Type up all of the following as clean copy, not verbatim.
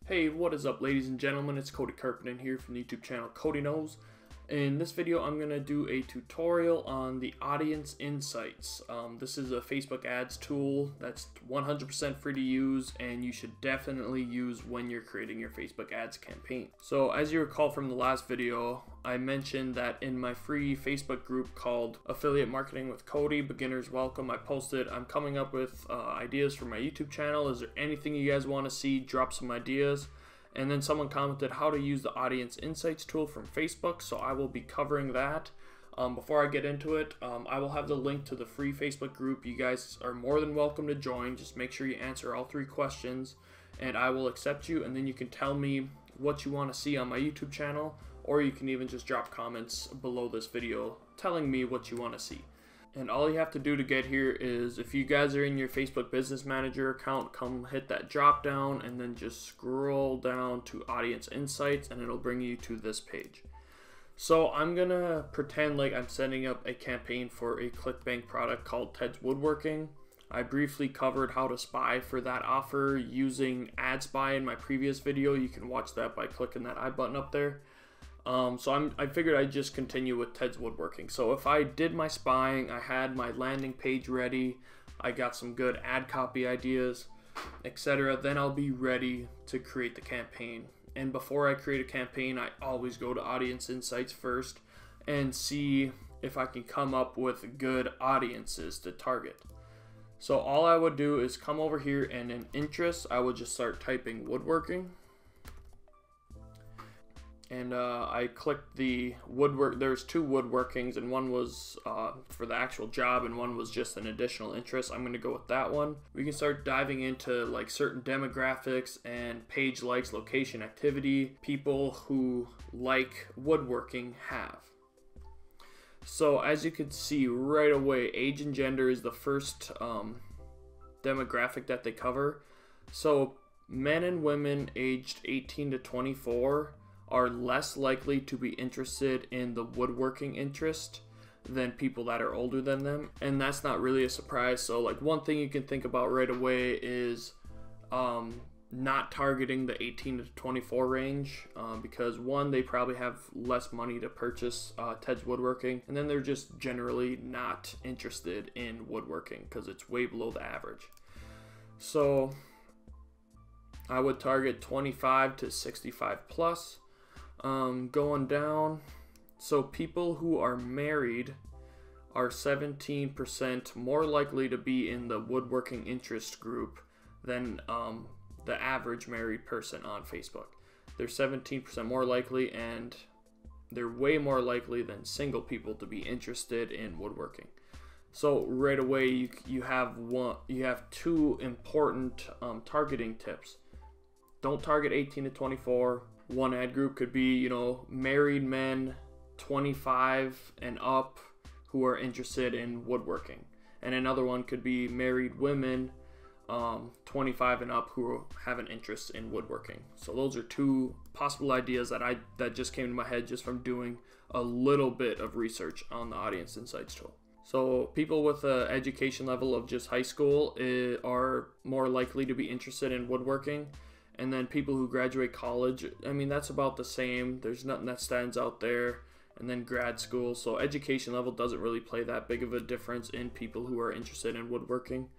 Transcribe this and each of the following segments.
Hey, what is up, ladies and gentlemen? It's Cody Carpenter here from the YouTube channel Cody Knows. In this video, I'm going to do a tutorial on the audience insights. This is a Facebook ads tool that's 100% free to use, and you should definitely use when you're creating your Facebook ads campaign. So as you recall from the last video, I mentioned that in my free Facebook group called Affiliate Marketing with Cody, Beginners Welcome, I posted, I'm coming up with ideas for my YouTube channel. Is there anything you guys want to see? Drop some ideas. And then someone commented how to use the audience insights tool from Facebook, so I will be covering that. Before I get into it, I will have the link to the free Facebook group. You guys are more than welcome to join. Just make sure you answer all 3 questions and I will accept you, and then you can tell me what you want to see on my YouTube channel, or you can even just drop comments below this video telling me what you want to see. And all you have to do to get here is, if you guys are in your Facebook Business Manager account, come hit that drop down and then just scroll down to Audience Insights and it'll bring you to this page. So I'm gonna pretend like I'm setting up a campaign for a ClickBank product called Ted's Woodworking. I briefly covered how to spy for that offer using AdSpy in my previous video. You can watch that by clicking that I button up there. I figured I'd just continue with Ted's Woodworking. So if I did my spying, I had my landing page ready, I got some good ad copy ideas, etc., then I'll be ready to create the campaign. And before I create a campaign, I always go to Audience Insights first and see if I can come up with good audiences to target. So all I would do is come over here, and in interests, I would just start typing woodworking. And I clicked the woodwork. There's 2 woodworkings, and one was for the actual job and one was just an additional interest. I'm going to go with that one. We can start diving into like certain demographics and page likes, location, activity people who like woodworking have. So as you can see right away, age and gender is the first demographic that they cover. So men and women aged 18 to 24 are less likely to be interested in the woodworking interest than people that are older than them, and that's not really a surprise. So like, one thing you can think about right away is not targeting the 18 to 24 range, because one, they probably have less money to purchase Ted's Woodworking, and then they're just generally not interested in woodworking because it's way below the average. So I would target 25 to 65 plus. Going down, so people who are married are 17% more likely to be in the woodworking interest group than the average married person on Facebook. They're 17% more likely, and they're way more likely than single people to be interested in woodworking. So right away you have 2 important targeting tips. Don't target 18 to 24. One ad group could be, you know, married men 25 and up who are interested in woodworking, and another one could be married women 25 and up who have an interest in woodworking. So those are 2 possible ideas that just came to my head just from doing a little bit of research on the Audience Insights tool. So people with an education level of just high school are more likely to be interested in woodworking. And then people who graduate college, I mean, that's about the same. There's nothing that stands out there. And then grad school. So education level doesn't really play that big of a difference in people who are interested in woodworking.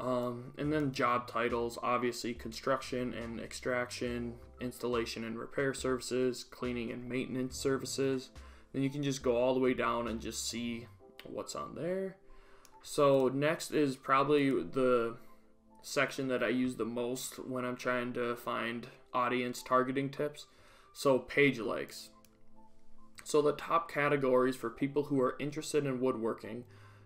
And then job titles, obviously construction and extraction, installation and repair services, cleaning and maintenance services. Then you can just go all the way down and just see what's on there. So next is probably the section that I use the most when I'm trying to find audience targeting tips. So page likes. So the top categories for people who are interested in woodworking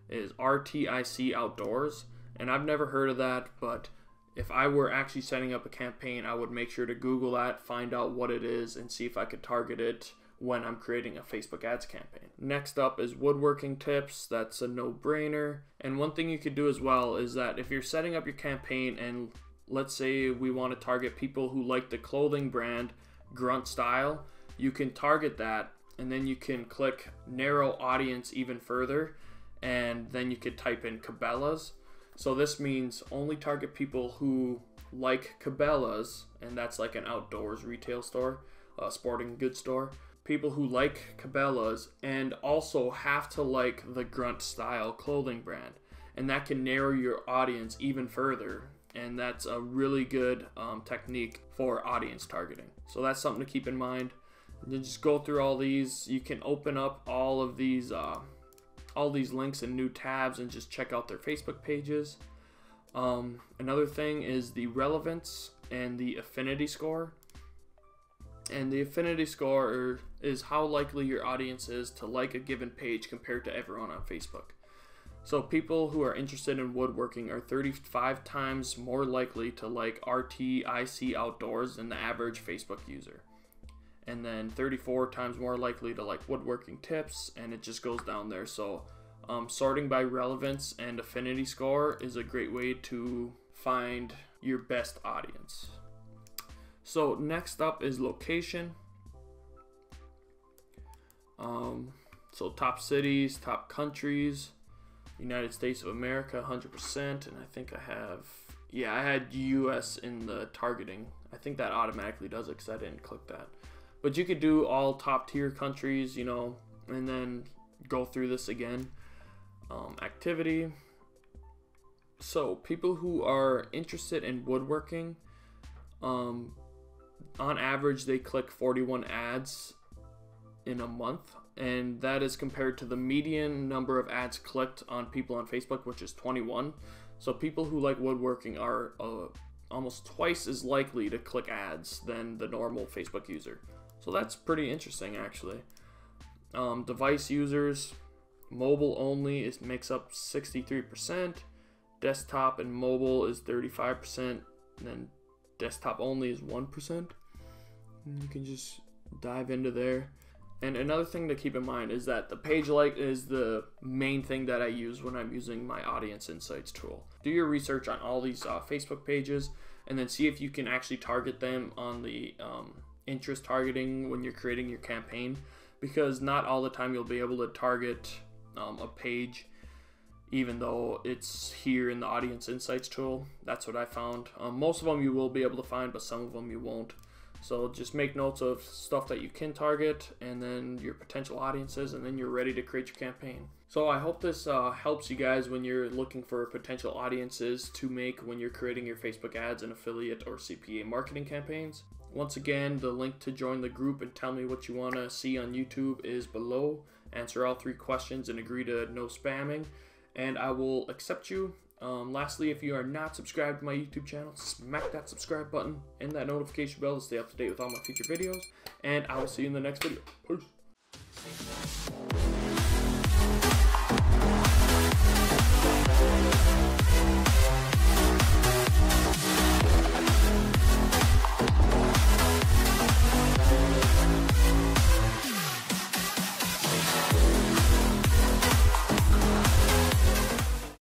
is RTIC outdoors, and I've never heard of that, but if I were actually setting up a campaign, I would make sure to Google that, find out what it is, and see if I could target it when I'm creating a Facebook ads campaign. Next up is woodworking tips. That's a no-brainer. And one thing you could do as well is that if you're setting up your campaign, and let's say we want to target people who like the clothing brand Grunt Style, you can target that, and then you can click narrow audience even further, and then you could type in Cabela's. So this means only target people who like Cabela's, and that's like an outdoors retail store, sporting goods store. People who like Cabela's and also have to like the Grunt style clothing brand, and that can narrow your audience even further, and that's a really good technique for audience targeting. So that's something to keep in mind. And then just go through all these. You can open up all these links in new tabs and just check out their Facebook pages. Another thing is the relevance and the affinity score. And the affinity score is how likely your audience is to like a given page compared to everyone on Facebook. So people who are interested in woodworking are 35 times more likely to like RTIC Outdoors than the average Facebook user. And then 34 times more likely to like woodworking tips, and it just goes down there. So sorting by relevance and affinity score is a great way to find your best audience. So next up is location. So top cities, top countries, United States of America, 100%, and I think I had US in the targeting. I think that automatically does it because I didn't click that. But you could do all top tier countries, you know, and then go through this again. Activity. So people who are interested in woodworking, on average they click 41 ads in a month, and that is compared to the median number of ads clicked on people on Facebook, which is 21. So people who like woodworking are almost twice as likely to click ads than the normal Facebook user. So that's pretty interesting, actually. Device users, mobile only makes up 63%. Desktop and mobile is 35%. And then desktop only is 1%. And you can just dive into there. And another thing to keep in mind is that the page like is the main thing that I use when I'm using my audience insights tool. Do your research on all these Facebook pages, and then see if you can actually target them on the interest targeting when you're creating your campaign, because not all the time you'll be able to target a page even though it's here in the audience insights tool. That's what I found. Most of them you will be able to find, but some of them you won't. So just make notes of stuff that you can target and then your potential audiences, and then you're ready to create your campaign. So I hope this helps you guys when you're looking for potential audiences to make when you're creating your Facebook ads and affiliate or CPA marketing campaigns. Once again, the link to join the group and tell me what you want to see on YouTube is below. Answer all 3 questions and agree to no spamming, and I will accept you. Lastly, if you are not subscribed to my YouTube channel, smack that subscribe button and that notification bell to stay up to date with all my future videos, and I will see you in the next video. Peace.